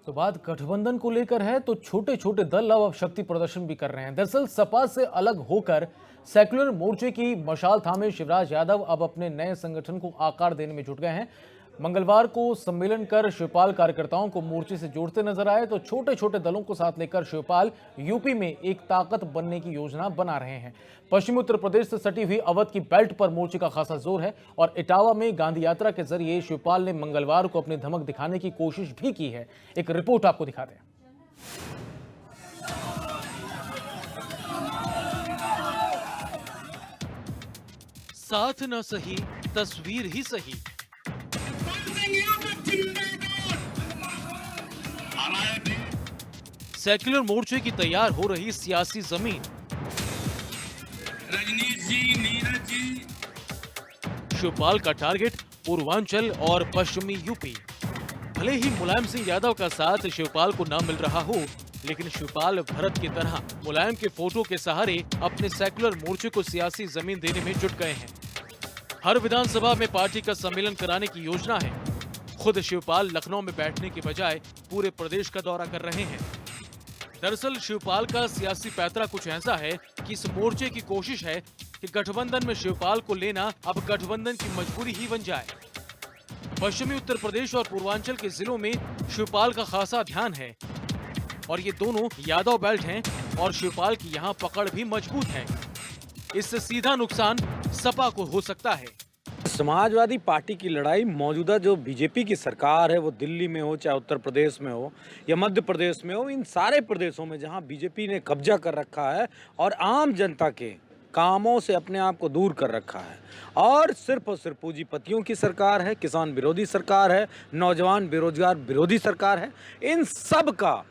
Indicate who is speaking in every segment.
Speaker 1: तो बात गठबंधन को लेकर है तो छोटे छोटे दल अब शक्ति प्रदर्शन भी कर रहे हैं। दरअसल सपा से अलग होकर सेक्युलर मोर्चे की मशाल थामे शिवराज यादव अब अपने नए संगठन को आकार देने में जुट गए हैं। मंगलवार को सम्मेलन कर शिवपाल कार्यकर्ताओं को मोर्चे से जोड़ते नजर आए तो छोटे छोटे दलों को साथ लेकर शिवपाल यूपी में एक ताकत बनने की योजना बना रहे हैं। पश्चिमी उत्तर प्रदेश से सटी हुई अवध की बेल्ट पर मोर्चे का खासा जोर है और इटावा में गांधी यात्रा के जरिए शिवपाल ने मंगलवार को अपनी धमक दिखाने की कोशिश भी की है। एक रिपोर्ट आपको दिखाते हैं।
Speaker 2: साथ न सही तस्वीर ही सही। सेक्युलर मोर्चे की तैयार हो रही सियासी जमीन।
Speaker 3: रजनीश जी, नीरज जी।
Speaker 2: शिवपाल का टारगेट पूर्वांचल और पश्चिमी यूपी। भले ही मुलायम सिंह यादव का साथ शिवपाल को न मिल रहा हो, लेकिन शिवपाल भरत की तरह मुलायम के फोटो के सहारे अपने सेक्युलर मोर्चे को सियासी जमीन देने में जुट गए हैं। हर विधानसभा में पार्टी का सम्मेलन कराने की योजना है। खुद शिवपाल लखनऊ में बैठने के बजाय पूरे प्रदेश का दौरा कर रहे हैं। दरअसल शिवपाल का सियासी पैतरा कुछ ऐसा है कि इस मोर्चे की कोशिश है कि गठबंधन में शिवपाल को लेना अब गठबंधन की मजबूरी ही बन जाए। पश्चिमी उत्तर प्रदेश और पूर्वांचल के जिलों में शिवपाल का खासा ध्यान है और ये दोनों यादव बेल्ट हैं और शिवपाल की यहाँ पकड़ भी मजबूत है। इससे सीधा नुकसान सपा को हो सकता है।
Speaker 4: समाजवादी पार्टी की लड़ाई मौजूदा जो बीजेपी की सरकार है, वो दिल्ली में हो, चाहे उत्तर प्रदेश में हो या मध्य प्रदेश में हो, इन सारे प्रदेशों में जहां बीजेपी ने कब्जा कर रखा है और आम जनता के कामों से अपने आप को दूर कर रखा है और सिर्फ पूंजीपतियों की सरकार है, किसान विरोधी सरकार है, नौजवान बेरोजगार विरोधी सरकार है, इन सब का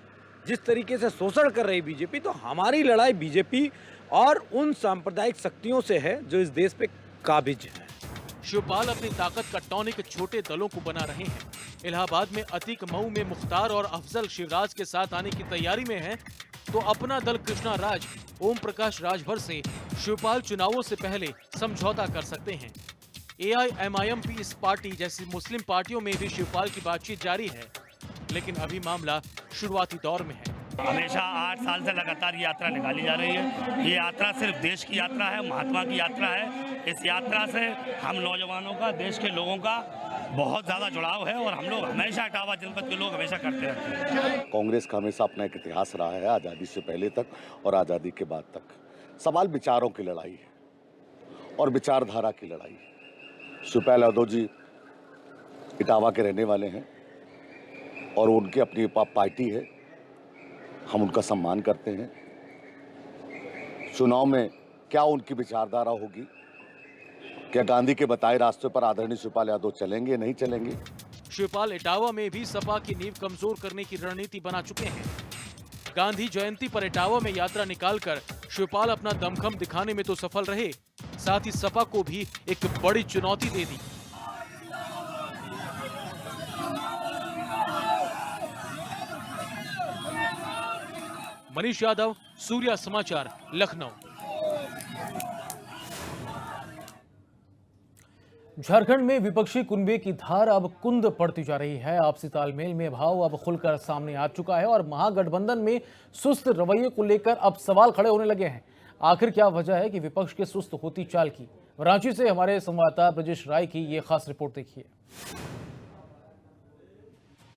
Speaker 4: जिस तरीके से शोषण कर रही बीजेपी, तो हमारी लड़ाई बीजेपी और उन सांप्रदायिक शक्तियों से है जो इस देश पे काबिज है।
Speaker 2: शिवपाल अपनी ताकत का टॉनिक छोटे दलों को बना रहे हैं। इलाहाबाद में अतीक, मऊ में मुख्तार और अफजल शिवराज के साथ आने की तैयारी में है, तो अपना दल कृष्णा राज, ओम प्रकाश राजभर से शिवपाल चुनावों से पहले समझौता कर सकते हैं। AIMIM पीस पार्टी जैसी मुस्लिम पार्टियों में भी शिवपाल की बातचीत जारी है, लेकिन अभी मामला शुरुआती दौर में है।
Speaker 3: हमेशा 8 साल से लगातार ये यात्रा निकाली जा रही है। ये यात्रा सिर्फ देश की यात्रा है, महात्मा की यात्रा है। इस यात्रा से हम नौजवानों का, देश के लोगों का बहुत ज़्यादा जुड़ाव है और हम लोग हमेशा इटावा जनपद के लोग हमेशा करते रहते हैं।
Speaker 5: कांग्रेस का हमेशा अपना एक इतिहास रहा है, आज़ादी से पहले तक और आज़ादी के बाद तक। सवाल विचारों की लड़ाई है और विचारधारा की लड़ाई है। शिवपाल यादव जी इटावा के रहने वाले हैं और उनकी अपनी पार्टी है, हम उनका सम्मान करते हैं। चुनाव में क्या उनकी विचारधारा होगी, क्या गांधी के बताए रास्ते पर आदरणीय शिवपाल यादव चलेंगे, नहीं चलेंगे?
Speaker 2: शिवपाल इटावा में भी सपा की नींव कमजोर करने की रणनीति बना चुके हैं। गांधी जयंती पर इटावा में यात्रा निकालकर शिवपाल अपना दमखम दिखाने में तो सफल रहे, साथ ही सपा को भी एक बड़ी चुनौती दे दी। मनीष यादव, सूर्या समाचार, लखनऊ।
Speaker 1: झारखंड में विपक्षी कुनबे की धार अब कुंद पड़ती जा रही है। आपसी तालमेल में भाव अब खुलकर सामने आ चुका है और महागठबंधन में सुस्त रवैये को लेकर अब सवाल खड़े होने लगे हैं। आखिर क्या वजह है कि विपक्ष के सुस्त होती चाल की? रांची से हमारे संवाददाता ब्रजेश राय की ये खास रिपोर्ट देखिए।